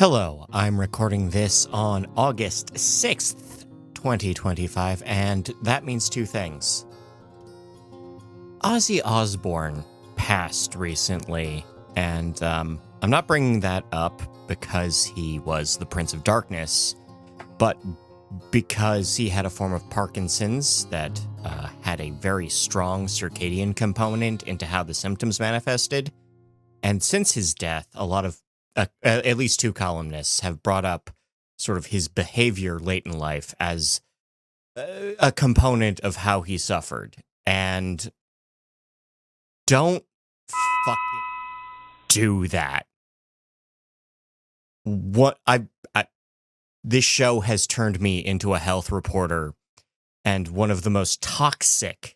Hello, I'm recording this on August 6th, 2025, and that means two things. Ozzy Osbourne passed recently, and I'm not bringing that up because he was the Prince of Darkness, but because he had a form of Parkinson's that had a very strong circadian component into how the symptoms manifested. And since his death, a lot of at least two columnists have brought up sort of his behavior late in life as a component of how he suffered. And don't fucking do that. This show has turned me into a health reporter, and one of the most toxic,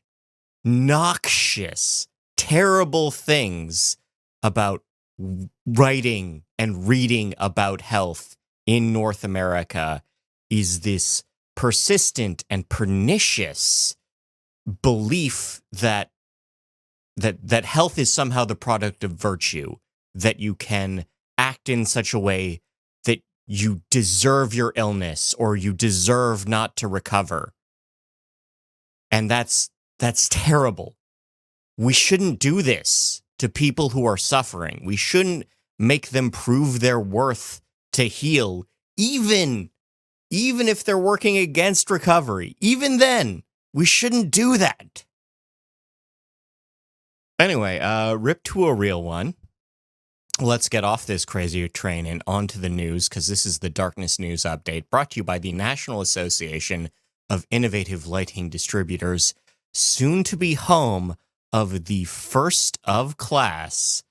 noxious, terrible things about writing and reading about health in North America is this persistent and pernicious belief that health is somehow the product of virtue, that you can act in such a way that you deserve your illness or you deserve not to recover. And that's terrible. We shouldn't do this to people who are suffering. We shouldn't make them prove their worth to heal, even if they're working against recovery. Even then, we shouldn't do that. Anyway, rip to a real one. Let's get off this crazy train and onto the news, because this is the Darkness News Update, brought to you by the National Association of Innovative Lighting Distributors, soon to be home of the first of class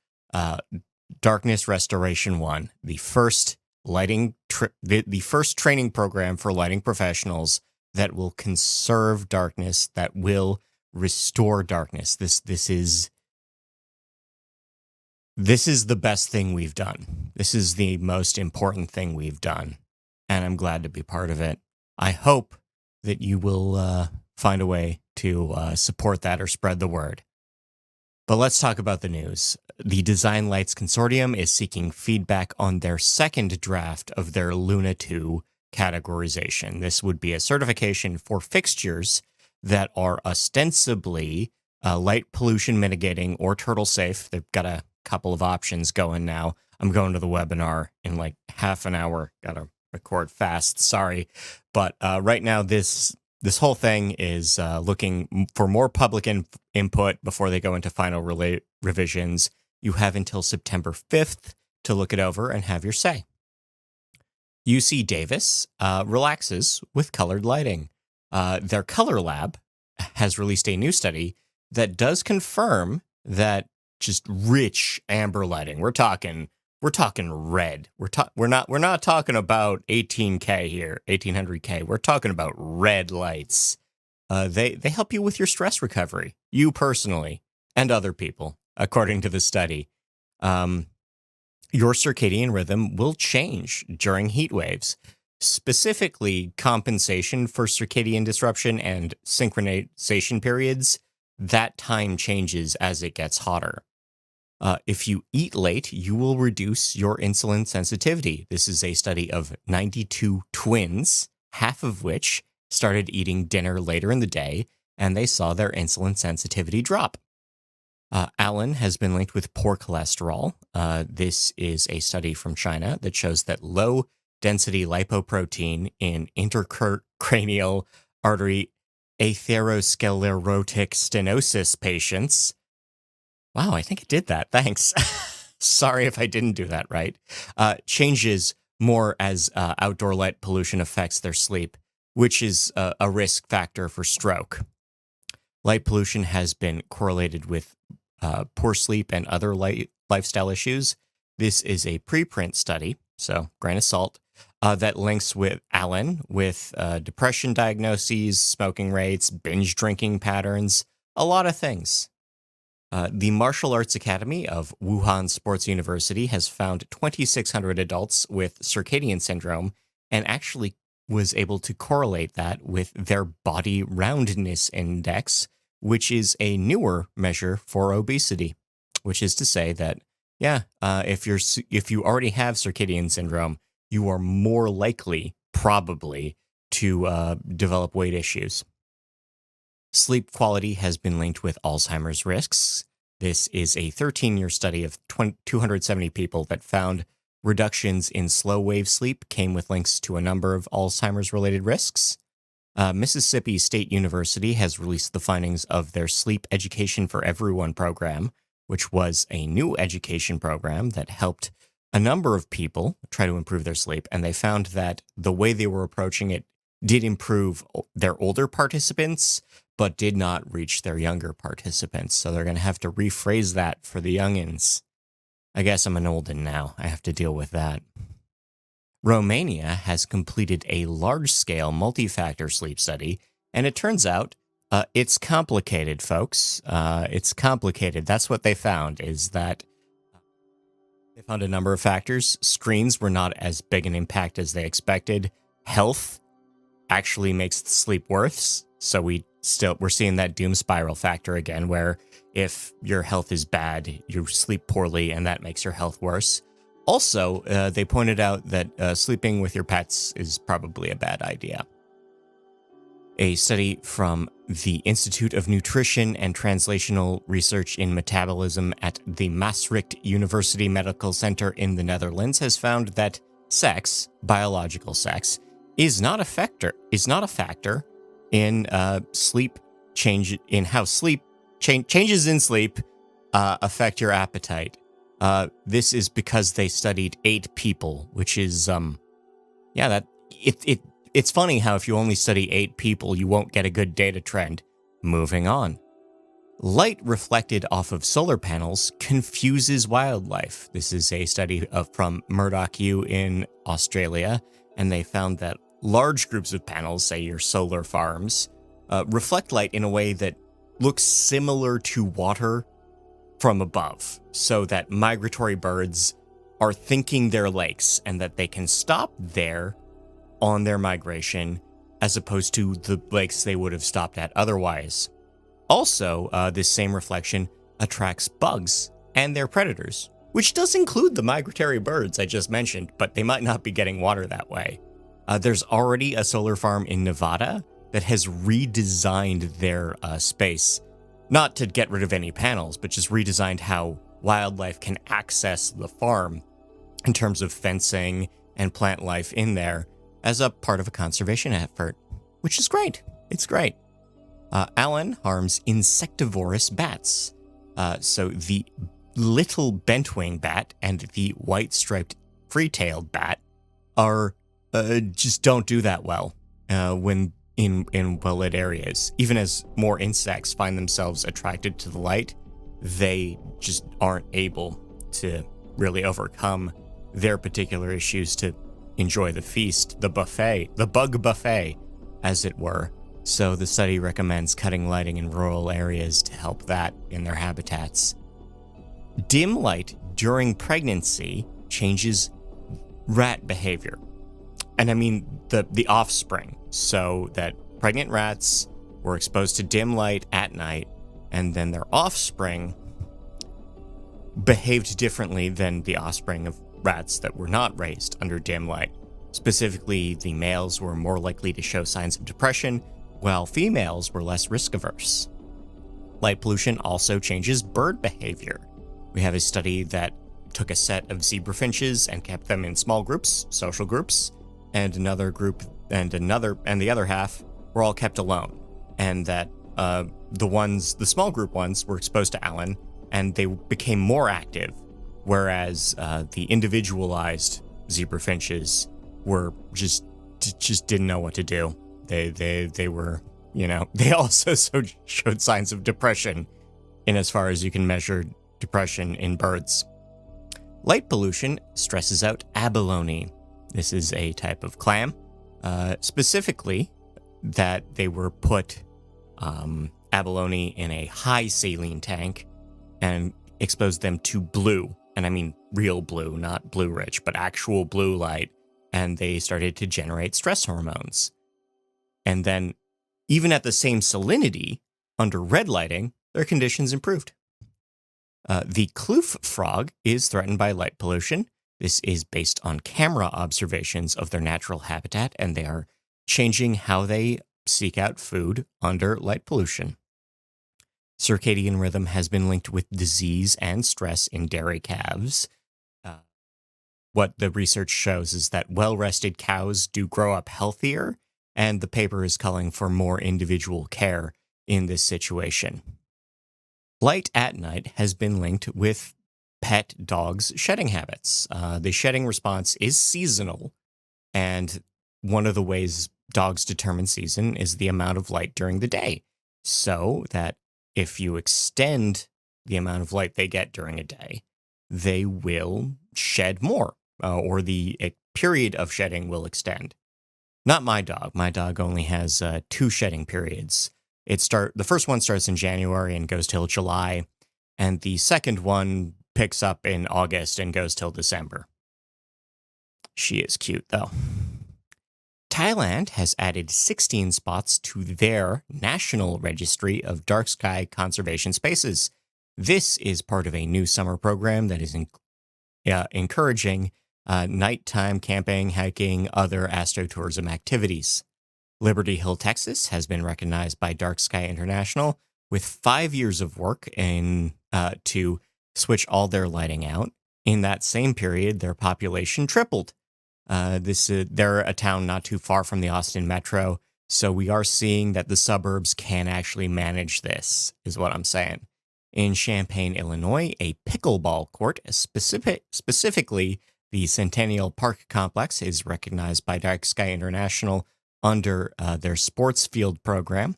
Darkness Restoration 1, the first the first training program for lighting professionals that will conserve darkness, that will restore darkness. This is the best thing we've done. This is the most important thing we've done, and I'm glad to be part of it. I hope that you will find a way to support that or spread the word. But let's talk about the news. The Design Lights Consortium is seeking feedback on their second draft of their Luna 2 categorization. This would be a certification for fixtures that are ostensibly light pollution mitigating or turtle safe. They've got a couple of options going now. I'm going to the webinar in like half an hour. Gotta record fast, sorry. But right now, this whole thing is looking for more public input before they go into final revisions. You have until September 5th to look it over and have your say. UC Davis relaxes with colored lighting. Their color lab has released a new study that does confirm that just rich amber lighting. We're talking red. We're not talking about 18K here, 1800K. We're talking about red lights. They help you with your stress recovery, you personally and other people, according to the study. Your circadian rhythm will change during heat waves. Specifically, compensation for circadian disruption and synchronization periods, that time changes as it gets hotter. If you eat late, you will reduce your insulin sensitivity. This is a study of 92 twins, half of which started eating dinner later in the day, and they saw their insulin sensitivity drop. Alan has been linked with poor cholesterol. This is a study from China that shows that low-density lipoprotein in intercranial artery atherosclerotic stenosis patients. Wow, I think I did that. Thanks. Sorry if I didn't do that right. Changes more as outdoor light pollution affects their sleep, which is a risk factor for stroke. Light pollution has been correlated with poor sleep and other lifestyle issues. This is a preprint study, so grain of salt, that links with Alan with depression diagnoses, smoking rates, binge drinking patterns, a lot of things. The Martial Arts Academy of Wuhan Sports University has found 2,600 adults with circadian syndrome and actually was able to correlate that with their body roundness index, which is a newer measure for obesity, which is to say that Yeah, if you already have circadian syndrome, you are more likely, probably, to develop weight issues. Sleep quality has been linked with Alzheimer's risks. This is a 13-year study of 270 people that found reductions in slow wave sleep came with links to a number of Alzheimer's related risks. Mississippi State University has released the findings of their Sleep Education for Everyone program, which was a new education program that helped a number of people try to improve their sleep. And they found that the way they were approaching it did improve their older participants, but did not reach their younger participants. So they're going to have to rephrase that for the youngins. I guess I'm an olden now. I have to deal with that. Romania has completed a large-scale multi-factor sleep study, and it turns out it's complicated, folks. It's complicated. That's what they found, is that they found a number of factors. Screens were not as big an impact as they expected. Health actually makes the sleep worse. So we're seeing that doom spiral factor again, where if your health is bad, you sleep poorly, and that makes your health worse. Also, they pointed out that sleeping with your pets is probably a bad idea. A study from the Institute of Nutrition and Translational Research in Metabolism at the Maastricht University Medical Center in the Netherlands has found that sex, biological sex, is not a factor in sleep change, in how sleep changes in sleep affect your appetite. This is because they studied 8 people, which is it's funny how if you only study 8 people, you won't get a good data trend. Moving on. Light reflected off of solar panels confuses wildlife. This is a study from Murdoch U in Australia, and they found that large groups of panels, say your solar farms, reflect light in a way that looks similar to water from above, so that migratory birds are thinking they're lakes and that they can stop there on their migration as opposed to the lakes they would have stopped at otherwise. Also, this same reflection attracts bugs and their predators, which does include the migratory birds I just mentioned, but they might not be getting water that way. There's already a solar farm in Nevada that has redesigned their space, not to get rid of any panels, but just redesigned how wildlife can access the farm in terms of fencing and plant life in there as a part of a conservation effort, which is great. It's great. Allen harms insectivorous bats. So the little bentwing bat and the white-striped free-tailed bat are just don't do that well when in well-lit areas. Even as more insects find themselves attracted to the light, they just aren't able to really overcome their particular issues to enjoy the feast, the buffet, the bug buffet, as it were. So the study recommends cutting lighting in rural areas to help that in their habitats. Dim light during pregnancy changes rat behavior. And I mean the offspring, so that pregnant rats were exposed to dim light at night, and then their offspring behaved differently than the offspring of rats that were not raised under dim light. Specifically, the males were more likely to show signs of depression, while females were less risk-averse. Light pollution also changes bird behavior. We have a study that took a set of zebra finches and kept them in small groups, social groups, and another group and the other half were all kept alone. And that the small group ones were exposed to Allen, and they became more active, whereas the individualized zebra finches were just didn't know what to do. They were, they also showed signs of depression in as far as you can measure depression in birds. Light pollution stresses out abalone. This is a type of clam, specifically that they were put abalone in a high saline tank and exposed them to blue, and I mean real blue, not blue rich, but actual blue light, and they started to generate stress hormones. And then, even at the same salinity, under red lighting, their conditions improved. The kloof frog is threatened by light pollution. This is based on camera observations of their natural habitat, and they are changing how they seek out food under light pollution. Circadian rhythm has been linked with disease and stress in dairy calves. What the research shows is that well-rested cows do grow up healthier, and the paper is calling for more individual care in this situation. Light at night has been linked with pet dogs' shedding habits. The shedding response is seasonal, and one of the ways dogs determine season is the amount of light during the day. So that if you extend the amount of light they get during a day, they will shed more, or the period of shedding will extend. Not my dog. My dog only has 2 shedding periods. The first one starts in January and goes till July, and the second one picks up in August and goes till December. She is cute, though. Thailand has added 16 spots to their National Registry of Dark Sky Conservation Spaces. This is part of a new summer program that is encouraging nighttime camping, hiking, other astrotourism activities. Liberty Hill, Texas has been recognized by Dark Sky International with 5 years of work to switch all their lighting out. In that same period, their population tripled. They're a town not too far from the Austin Metro, so we are seeing that the suburbs can actually manage this, is what I'm saying. In Champaign, Illinois, a pickleball court, specifically the Centennial Park Complex, is recognized by Dark Sky International under their sports field program,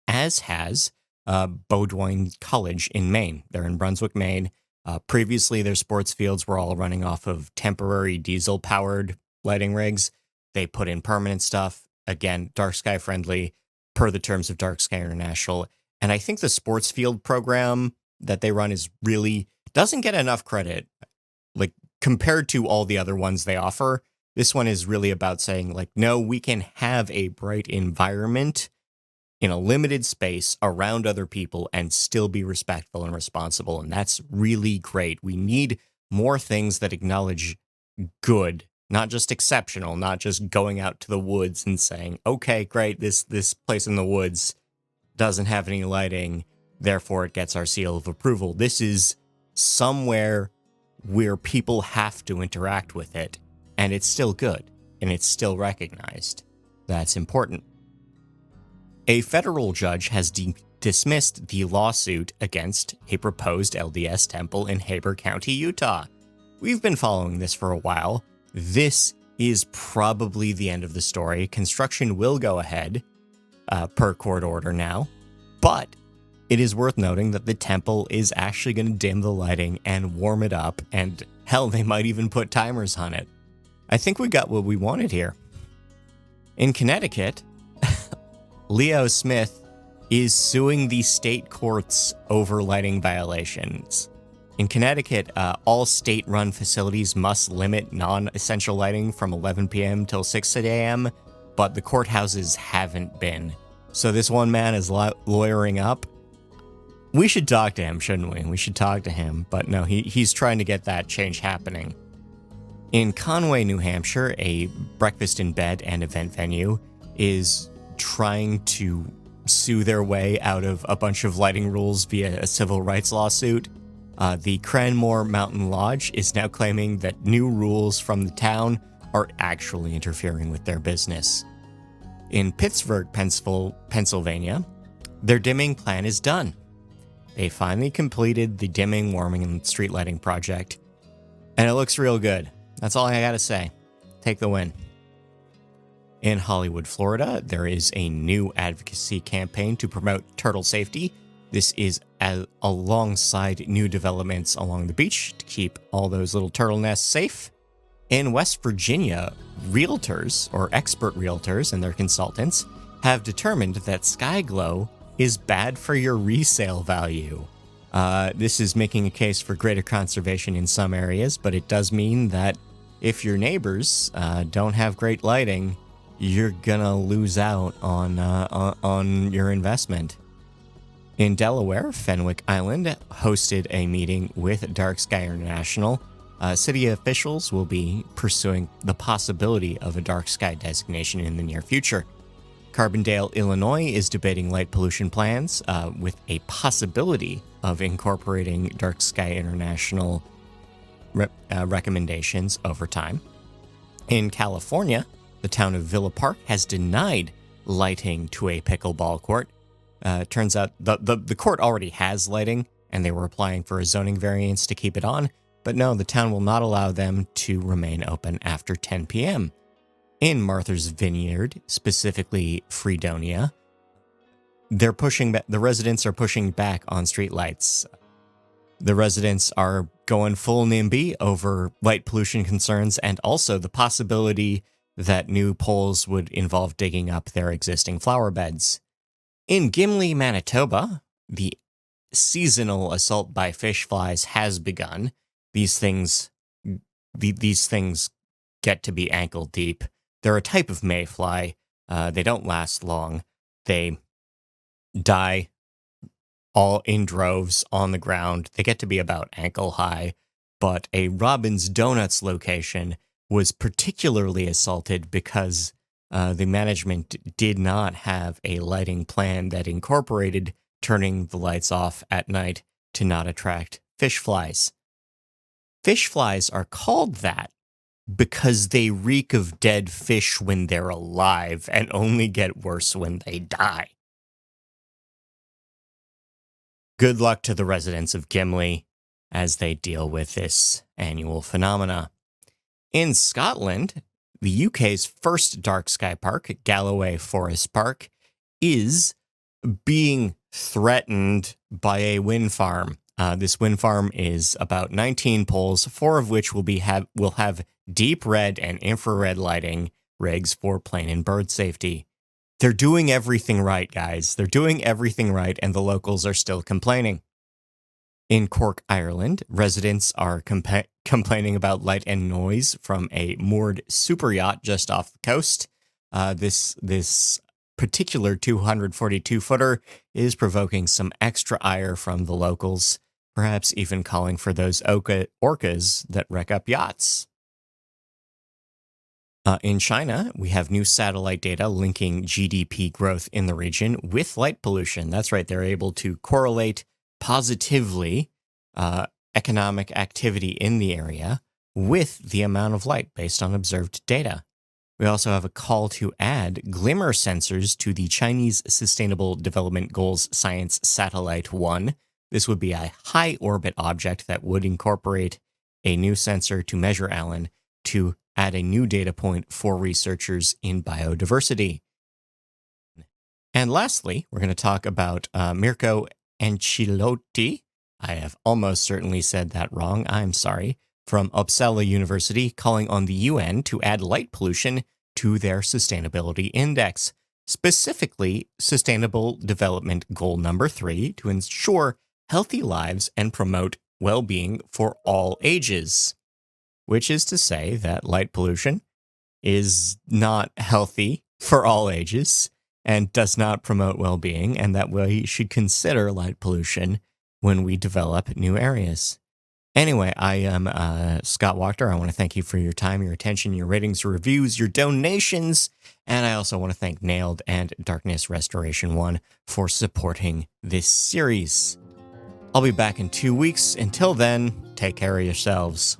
as has Bowdoin College in Maine. They're in Brunswick, Maine. Previously, their sports fields were all running off of temporary diesel-powered lighting rigs. They put in permanent stuff. Again, dark sky friendly, per the terms of Dark Sky International. And I think the sports field program that they run doesn't get enough credit. Like, compared to all the other ones they offer, this one is really about saying, like, no, we can have a bright environment in a limited space around other people and still be respectful and responsible. And that's really great. We need more things that acknowledge good, not just exceptional, not just going out to the woods and saying, okay, great, this place in the woods doesn't have any lighting, therefore it gets our seal of approval. This is somewhere where people have to interact with it, and it's still good, and it's still recognized. That's important. A federal judge has dismissed the lawsuit against a proposed LDS temple in Heber County, Utah. We've been following this for a while. This is probably the end of the story. Construction will go ahead, per court order now, but it is worth noting that the temple is actually going to dim the lighting and warm it up, and hell, they might even put timers on it. I think we got what we wanted here. In Connecticut, Leo Smith is suing the state courts over lighting violations. In Connecticut, all state-run facilities must limit non-essential lighting from 11 p.m. till 6 a.m., but the courthouses haven't been. So this one man is lawyering up. We should talk to him, shouldn't we? We should talk to him, but no, he's trying to get that change happening. In Conway, New Hampshire, a breakfast in bed and event venue is trying to sue their way out of a bunch of lighting rules via a civil rights lawsuit. The Cranmore Mountain Lodge is now claiming that new rules from the town are actually interfering with their business. In Pittsburgh, Pennsylvania, their dimming plan is done. They finally completed the dimming, warming, and street lighting project, and it looks real good. That's all I gotta say. Take the win. In Hollywood, Florida, there is a new advocacy campaign to promote turtle safety. This is alongside new developments along the beach to keep all those little turtle nests safe. In West Virginia, realtors, or expert realtors and their consultants, have determined that sky glow is bad for your resale value. This is making a case for greater conservation in some areas, but it does mean that if your neighbors don't have great lighting, you're gonna lose out on your investment. In Delaware, Fenwick Island hosted a meeting with Dark Sky International. City officials will be pursuing the possibility of a dark sky designation in the near future. Carbondale, Illinois is debating light pollution plans with a possibility of incorporating Dark Sky International recommendations over time. In California, the town of Villa Park has denied lighting to a pickleball court. Turns out the court already has lighting, and they were applying for a zoning variance to keep it on, but no, the town will not allow them to remain open after 10 p.m. In Martha's Vineyard, specifically Fredonia, the residents are pushing back on streetlights. The residents are going full NIMBY over light pollution concerns and also the possibility that new poles would involve digging up their existing flower beds. In Gimli, Manitoba, the seasonal assault by fish flies has begun. These things get to be ankle deep. They're a type of mayfly. They don't last long. They die all in droves on the ground. They get to be about ankle high, but a Robin's Donuts location was particularly assaulted because the management did not have a lighting plan that incorporated turning the lights off at night to not attract fish flies. Fish flies are called that because they reek of dead fish when they're alive and only get worse when they die. Good luck to the residents of Gimli as they deal with this annual phenomena. In Scotland, the UK's first dark sky park, Galloway Forest Park, is being threatened by a wind farm. This wind farm is about 19 poles, 4 of which will have deep red and infrared lighting rigs for plane and bird safety. They're doing everything right, guys. They're doing everything right, and the locals are still complaining. In Cork, Ireland, residents are complaining about light and noise from a moored super yacht just off the coast. This particular 242-footer is provoking some extra ire from the locals, perhaps even calling for those orcas that wreck up yachts. In China, we have new satellite data linking GDP growth in the region with light pollution. That's right, they're able to correlate positively economic activity in the area with the amount of light based on observed data. We also have a call to add glimmer sensors to the Chinese Sustainable Development Goals Science Satellite 1. This would be a high orbit object that would incorporate a new sensor to measure ALAN to add a new data point for researchers in biodiversity. And lastly, we're going to talk about Mirko Ancilotti. I have almost certainly said that wrong. I'm sorry. From Uppsala University, calling on the UN to add light pollution to their sustainability index, specifically Sustainable Development Goal number 3, to ensure healthy lives and promote well-being for all ages, which is to say that light pollution is not healthy for all ages and does not promote well-being, and that we should consider light pollution when we develop new areas. Anyway, I am Scott Wachter. I want to thank you for your time, your attention, your ratings, your reviews, your donations, and I also want to thank Nailed and Darkness Restoration 1 for supporting this series. I'll be back in 2 weeks. Until then, take care of yourselves.